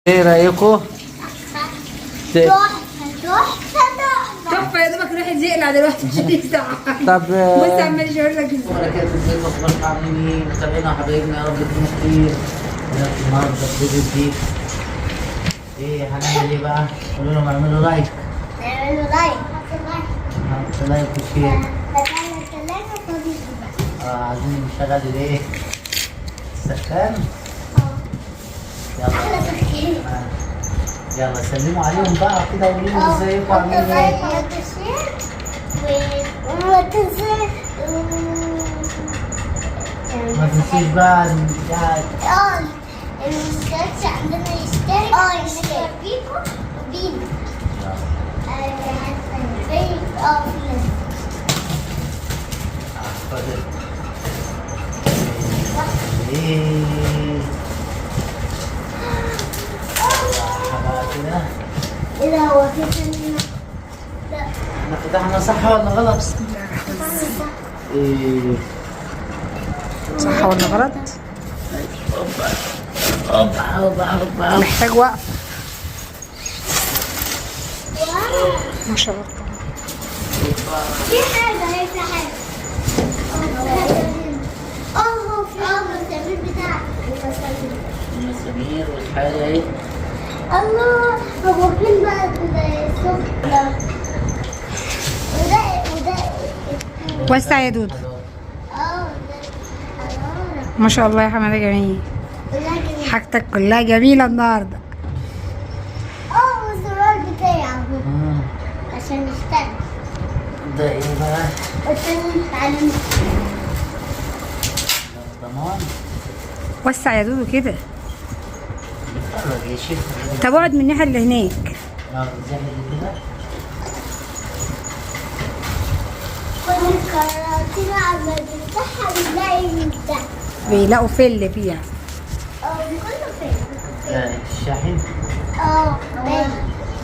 ايه رايكم؟ تحفه يا دوبك الواحد يقلع دلوقتي مش هتنفع. طب بص عمال يشاور لك ازاي. بركات ازيكم اخباركم عاملين ايه؟ متابعينا وحبايبنا يا رب تكونوا بخير. النهارده فيديو جديد. ايه هنعمل ايه بقى؟ قولوا لهم اعملوا لايك. اعملوا لايك. حطوا لايك وشير. عايزين نشغل الايه؟ السخان. يلا يلا سلموا عليهم بقى كده وقولوا لهم ازيكم عاملين ايه؟ ما تنسيش بقى المشتركش عندنا يشترك يشترك بيكم وبينا. إذا هو في سنة احنا فتحنا صح ولا غلط؟ ايه صح ولا غلط؟ اوبا محتاج وقف. ما شاء الله. في حاجة هي في حاجة. هو في المسامير بتاعك. المسامير والحاجة ايه؟ الله هو فين بقى الصبح ده؟ وده وسع يا دودو. اه ما شاء الله يا حماده جميل. ده حاجتك كلها جميله النهارده. والزرار بتاعي اهو عشان نشتغل. ده ايه بقى؟ عشان نتعلم. ضمان. وسع يا دودو كده. بيتفرج يا شيخ. طب اقعد من الناحيه اللي هناك. زي كده. كل الكراتين عمال بنفتحها بنلاقي من ده. بيلاقوا فل فيها. كله فين؟ ده الشاحن.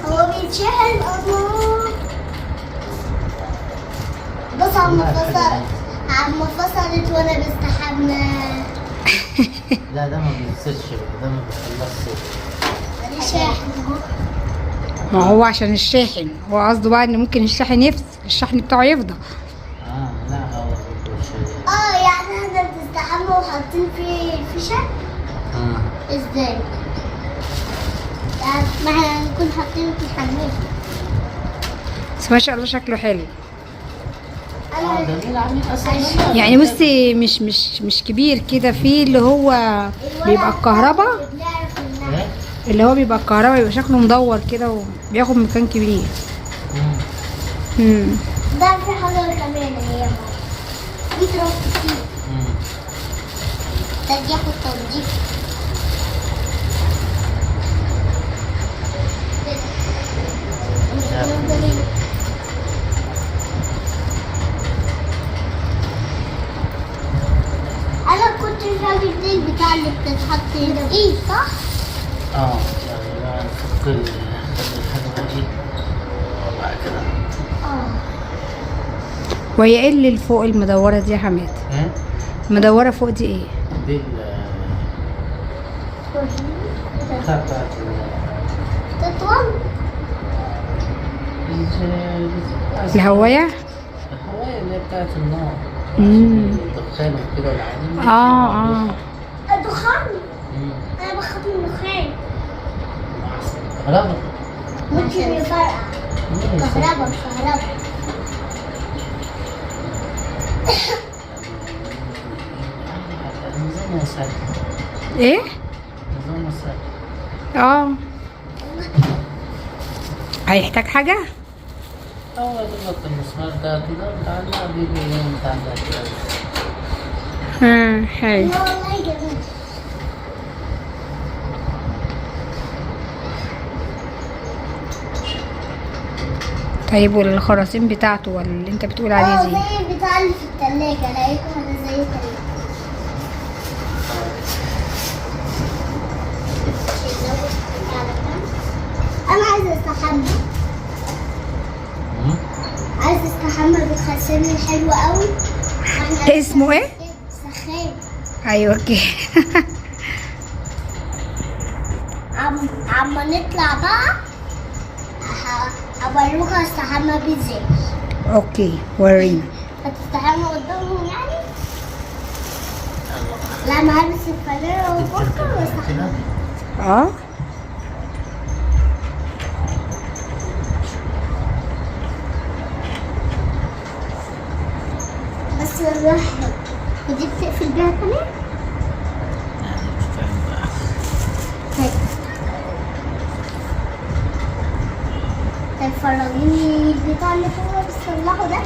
هو بيتشحن الله. بص عم فصلت وانا بستحمى. لا ده ما بيفصلش بقى، ده ما بيخلصش. شاحن اهو. ما هو عشان الشاحن، هو قصده بقى ان ممكن الشاحن يفصل، الشحن بتاعه يفضى. لا هو بيفصل. يعني احنا بنستحمى وحاطين فيه فيشة؟ ازاي؟ يعني ما احنا هنكون حاطينه في الحمام. بس ما شاء الله شكله حلو. جميل عاملين اصلا. يعني بصي مش كبير كده، فيه اللي هو بيبقى الكهرباء، اللي هو بيبقى الكهرباء بيبقى شكله مدور كده وبياخد مكان كبير. ده في حاجة كمان هي في تراب كتير. ترجيح والتنظيف. انا كنت الراجل دي بتاع اللي بتتحط هنا ايه صح؟ يعني بقى نفك الحاجة دي وبعد كده. وهي ايه اللي فوق المدورة دي يا حماد؟ ايه؟ المدورة فوق دي ايه؟ دي بتاعت تطول. الهواية؟ الهواية اللي هي بتاعت النار. الدخان وكده والعادي. الدخان. انا بخاف من الدخان. كهرباء. ممكن يفرقع. كهرباء. نظام سهل. ايه؟ نظام سهل. هيحتاج حاجة؟ هو دوبك المسمار ده كده بتاعنا بيجي يوم بتاعنا كده. حلو. والله جميل. طيب والخراطيم بتاعته ولا اللي انت بتقول عليه دي؟ زي بتاع اللي في التلاجة. لقيته انا زي التلاجة. انا عايزة استحمى. عايزة استحمى بالخرسانة الحلوة قوي. اسمه ايه؟ سخان. ايوه كده. عم عما نطلع بقى هبروك استحمى بيه ازاي. اوكي ورينا. هتستحمى قدامهم يعني؟ لا ما هلبس الفانيلا وبكر واستحمى. اه بس الواحد ودي بتقفل بيها كمان؟ طيب طيب فرجيني البتاع اللي هو بيصلحه ده.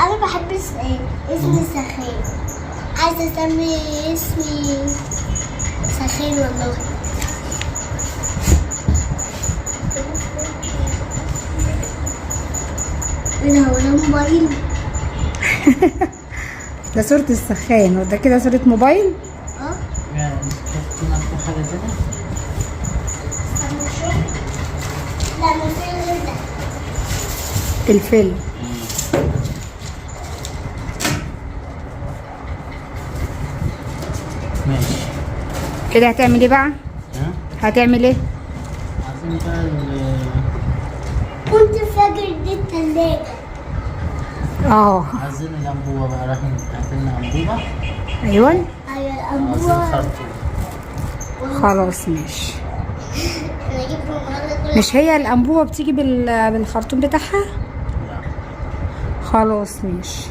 انا بحب اسم السخان. عايزه اسمي اسمي سخان والله. ايه ده، هو ده موبايل؟ ده صورة السخان وده كده صورة موبايل. اه يعني شفتي مكتوب حاجة تانية؟ استنى اشوف. لا ما في غير ده. الفيلم. ماشي. كده هتعمل ايه بقى؟ ها؟ هتعمل ايه؟ عايزين بقى كنت فاكر دي التلاجة. اه عايزين الأنبوبة بقى، رايحين هاتلنا أنبوبة. ايوه ايوه عايزين الأنبوبة. خرطوم. خلاص ماشي. انا اجيب المرة كلها. مش هي الانبوبة بتيجي بالخرطوم بتاعها؟ لا. خلاص ماشي.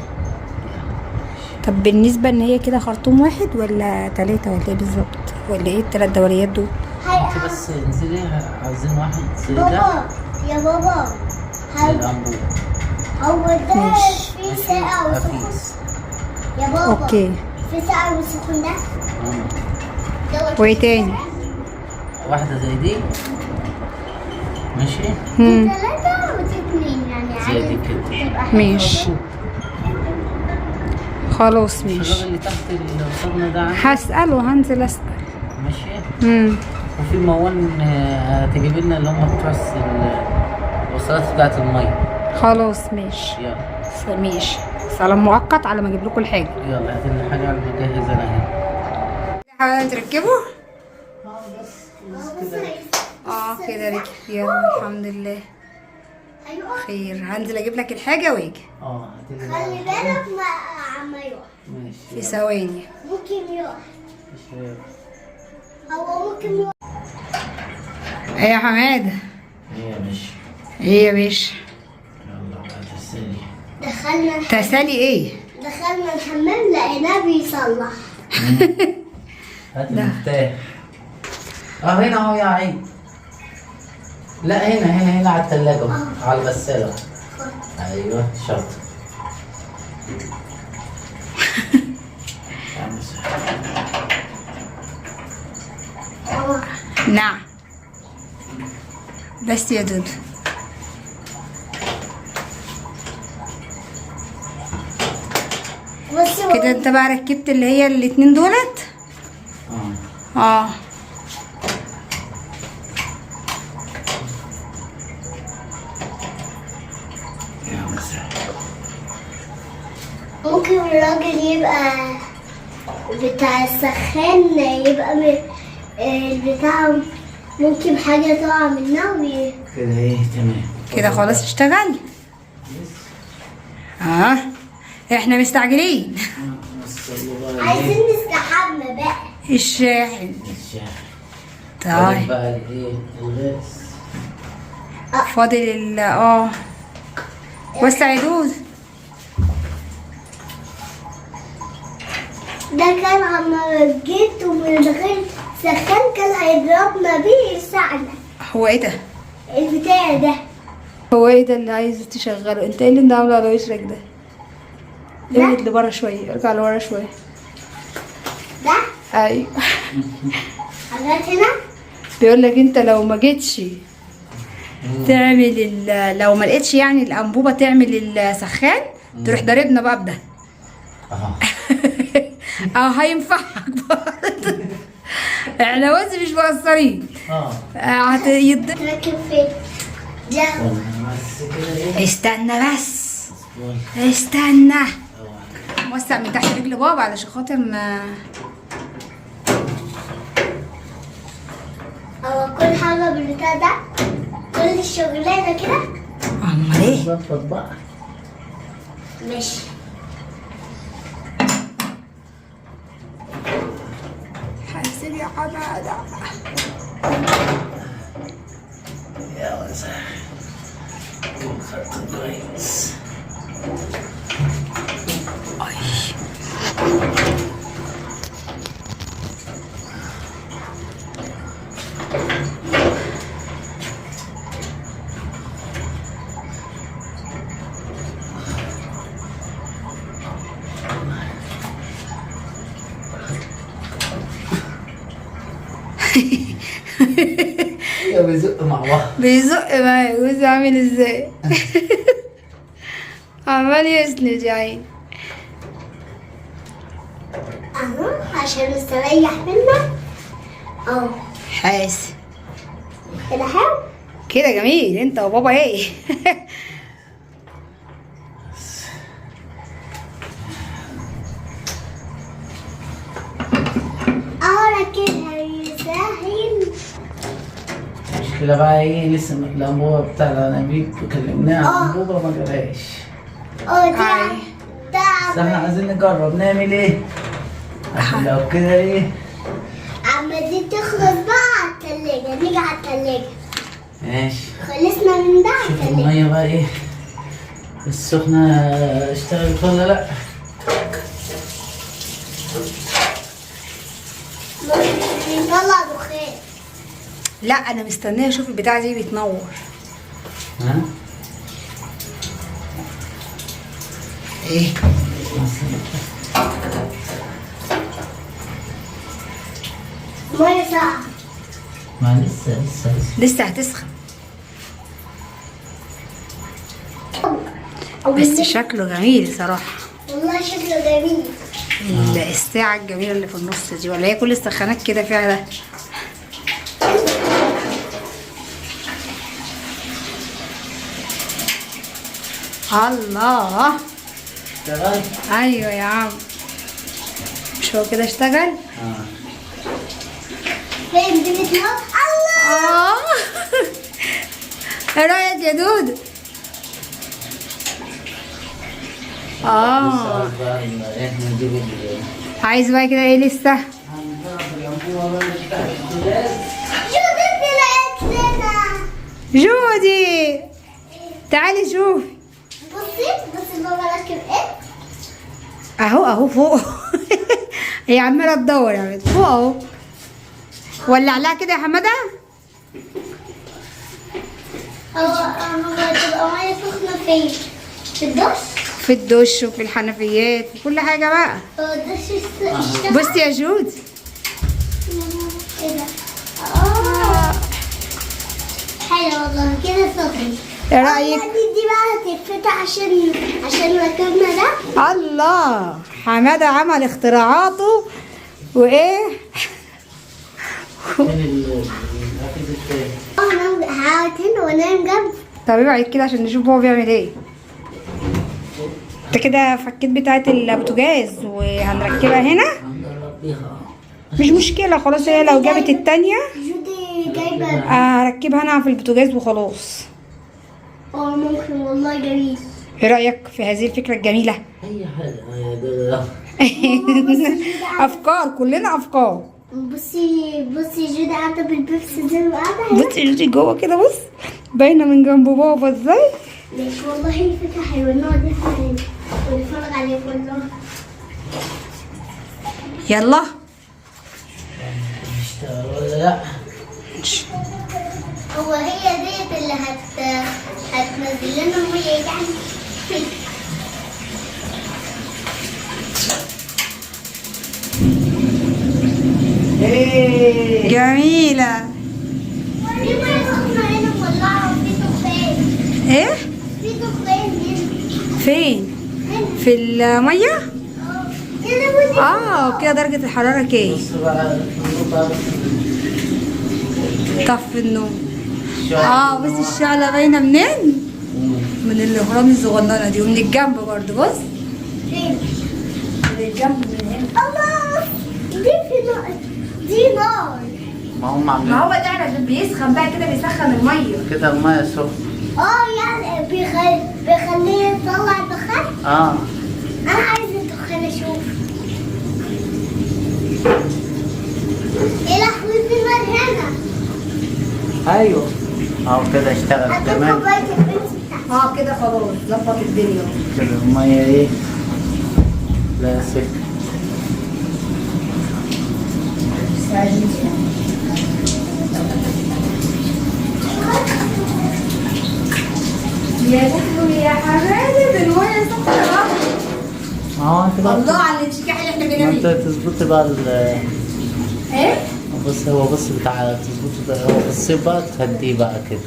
طب بالنسبة ان هي كده خرطوم واحد ولا 3 ولا ايه بالظبط؟ ولا ايه ال3 دوريات دول؟ انت بس انزلي، عايزين واحد زي ده بابا يا بابا للأنبوبة. هو ده ماشي. في ساقع وسخن خفيف. يا بابا. اوكي. في ساقع وسخن ده. دوت وايه تاني؟ واحدة زي دي. ماشي. مم. 3 ودي 2 يعني زي عادي. دي كده. تبقى حلوة. ماشي خلاص مش ماشي. الراجل اللي تحت اللي قصادنا ده عندي؟ هسأله، هنزل اسأل. ماشي. وفي موان تجيب لنا اللي هم بتوع الوصلات بتاعت المية. خلاص ماشي. يلا ماشي. سلام مؤقت على ما اجيب لكم الحاجة. يلا هات لنا حاجة على ما اجهز انا هنا. تركبوا؟ بس كده. كده ركب. يلا الحمد لله ايوه خير. هنزل اجيب لك الحاجة واجي هات لنا. خلي بالك عم يقع. ماشي. في ثواني. ممكن يقع. مش هيقع. هو ممكن يقع. ايه يا حمادة؟ ايه يا باشا؟ ايه يا باشا؟ يلا بقى تسالي. تسالي ايه؟ دخلنا الحمام لقيناه بيصلح. هات المفتاح. هنا اهو يا عين. لا هنا على الثلاجة اهو، على الغسالة. ايوه شاطر. نعم بس يا دودو. بصي كده انت بقى ركبت اللي هي الاتنين دولت. اه ممكن الراجل يبقى بتاع السخان يبقى البتاع ممكن حاجة تقع منها كده ايه تمام. كده خلاص اشتغل. احنا مستعجلين. عايزين نستحمى بقى. الشاحن. طيب بقى الايه الغاز. فاضل وسع يا دود. ده كان عما جيت ومن غير سخان كان هيضربنا بيه يساعدنا. هو ايه ده؟ البتاع ده هو ايه ده اللي عايز تشغله؟ انت ايه اللي انت عامله على وشك ده؟ ابعد لبره شويه، ارجع لورا شويه. ده ايوه. حاجات هنا. بيقول لك انت لو ما جيتش تعمل لو ما لقيتش يعني الانبوبه تعمل السخان تروح ضاربنا بقى بده. هينفعك برضه. احنا بس مش مقصرين. تركب فين؟ ده بس كده ايه. استنى بس استنى. وسع من تحت رجل بابا علشان خاطر ما نقرب البتاع ده كل الشغلانة كده. امال ايه؟ ظبط بقى. ماشي. حاسب يا حماده. يا وسع. خط كويس. يا بيزق مع بعض. بيزق معايا. جوزي عامل ازاي؟ عمال يسند يا عيني. اهو عشان نستريح منك. اهو حاسب كده حلو. كده جميل. انت وبابا ايه؟ اه كده يسهل. المشكلة بقى ايه، لسه الأنبوبة بتاع الأنابيب كلمناه عن الأنبوبة ما جابهاش. اه ده أي. بس احنا عايزين نجرب نعمل ايه؟ عشان لو كده ايه. اما دي تخلص بقى على التلاجة. نيجي على التلاجة. ماشي. خلصنا من ده على شوف التلاجة. المية بقى ايه السخنة اشتغلت ولا لأ؟ نطلع دخان. لا انا مستنيه اشوف البتاعه دي بتنور. ها؟ ايه؟ مية ساقعة. ما لسه لسه هتسخن. بس شكله جميل صراحه. والله شكله جميل. الساعه الجميله اللي في النص دي، ولا هي كل السخانات كده فعلا؟ الله. اشتغل؟ ايوه يا عم. مش هو كده اشتغل؟ اه. فين دي بتنور؟ الله. ايه رايك يا دودو؟ لسه عايز بقى احنا نجيب عايز بقى كده ايه لسه؟ هنجرب الأنبوبة بقى بتاعت البوتاجاز. شو دي طلعت لنا. جودي تعالي شوفي. بصي بابا راكب ايه؟ اهو فوق. هي عماله تدور يا بنت. فوق اهو. ولع لها كده يا حماده. هو تبقى مية سخنة فين؟ في الدش؟ في الدش وفي الحنفيات وكل حاجه بقى. هو الدش اشتغل؟ بصي يا جود. ايه ده؟ اه حلو والله كده سخن. ايه رايك؟ دي بقى هتتفتح عشان ركبنا ده. الله. حماده عمل اختراعاته وايه. فين الأكيد التاني؟ انا هقعد هنا وانام جنب. طب ابعد كده عشان نشوف هو بيعمل ايه. انت كده فكيت بتاعه البوتاجاز وهنركبها هنا. هنجرب بيها. مش مشكله خلاص. هي لو جابت التانية جودي جايبه. هركبها انا في البوتاجاز وخلاص. ممكن والله جميل. ايه رايك في هذه الفكره الجميله؟ أي حاجة يا جدع. افكار. كلنا افكار. بصي جودي قاعده بالبيبسي زي ما قاعده. بصي جودي جوه كده. بص باينه من جنب بابا ازاي. ماشي والله فكره حلوه. نقعد احنا ونتفرج عليه كله. يلا. اشتغل ولا لأ؟ هو هي ديت اللي هتنزل لنا ميه يعني. ايه جميله. في ميه سخنه هنا مولعه وفي دخان. ايه في دخان هنا. فين؟ هنا. في الميه. كده ودي. كده درجه الحراره كام؟ بص بقى النقطة. طفي النوم. بص الشعلة باينه منين؟ من الاهرام الصغننه دي ومن الجنب برضه. بص فين؟ من الجنب من هنا. الله. دي في نار. دي نار. ما هم عاملين ما هو ده بيسخن بقى كده، بيسخن الميه. كده الميه سخنه. يعني بيخليه يطلع دخان. انا عايز الدخان اشوف. ايه لحظة النار هنا. ايوه كده اشتغل حطيت تمام. كوباية البيبسي بتاعتي. كده خلاص ظبط الدنيا. كده الميه ايه؟ لا سكر. يا لهوي يا حبايبي، الميه سخنه. انت بقى الله على الانشكاح اللي احنا ما بنعمله. انت تظبطي بقى ايه؟ بص بتاع تظبطي بقى، هو في الصيف بقى تهديه بقى كده.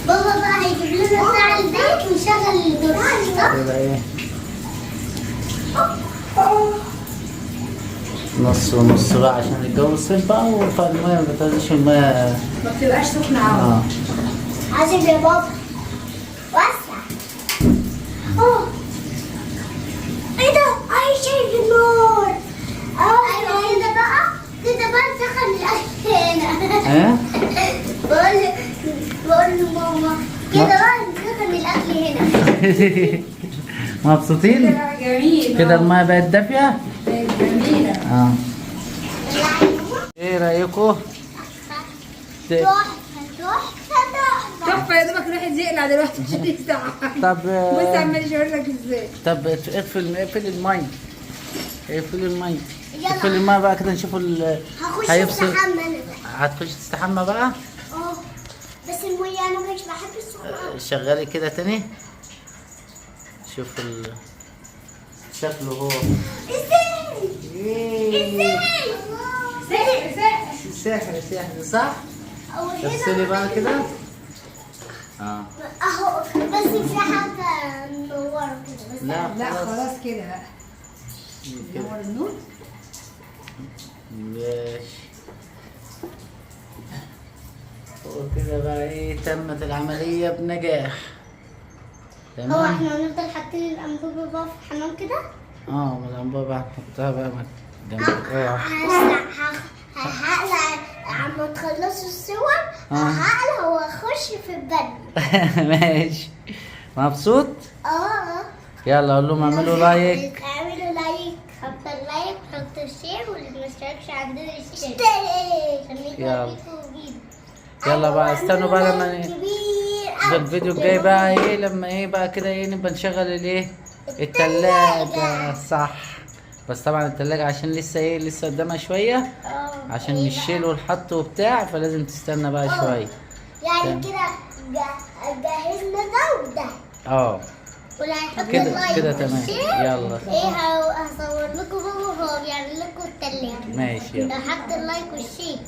بابا بقى هيجيب لنا بتاع البيت ونشغل الدش. كده ايه؟ نص ونص بقى عشان الجو الصيف بقى، فالمية ما بتنزلش المية. ما بتبقاش سخنه قوي. عايز يا بابا وسع. ايه ده؟ شايف النار. ايوه كده بقى نسخن الاكل هنا. بقول لماما كده بقى نسخن الاكل هنا. مبسوطين؟ جميل. كده المية بقت دافية؟ جميله. ايه رأيكم؟ تحفه يا دوبك الواحد يقلع دلوقتي مش هتفتح. طب بص عمال يشاور لك ازاي. طب اقفل المية. اقفل المية. يلا. اقفل المية بقى كده نشوف هخش هيفصل. استحمى انا بقى. هتخش تستحمى بقى؟ بس المية انا مش بحب السخنة. شغلي كده تاني. شوف شكله هو. ازاي؟ ساحر صح؟ افصلي بقى كده. اهو بس في حاجة منورة كده بس. لا خلاص كده بقى. نور النور. ماشي. وكده بقى ايه، تمت العملية بنجاح. هو تمام. احنا هنفضل حاطين الانبوبة بقى في الحمام كده؟ ما الانبوبة بقى نحطها بقى جنب هقلع عما تخلصوا الصور. هقلع واخش في البدن. ماشي. مبسوط؟ يلا قول لهم اعملوا لايك. اعملوا لايك، حط اللايك، حط الشير، واللي ما اشتركش عندنا يشترك. يلا. يلا بقى استنوا بقى لما في الفيديو الجاي بقى ايه، لما ايه بقى كده ايه نبقى نشغل الايه، التلاجة. صح. بس طبعا التلاجة عشان لسه قدامها شوية، عشان نشيل والحط وبتاع، فلازم تستنى بقى شوية. يعني كده جهزنا ده وده. واللي هيحط كده اللايك كده تمام. يلا هصور لكم بابا وهو بيعمل لكم التلاجة. ماشي يلا. حط اللايك والشير.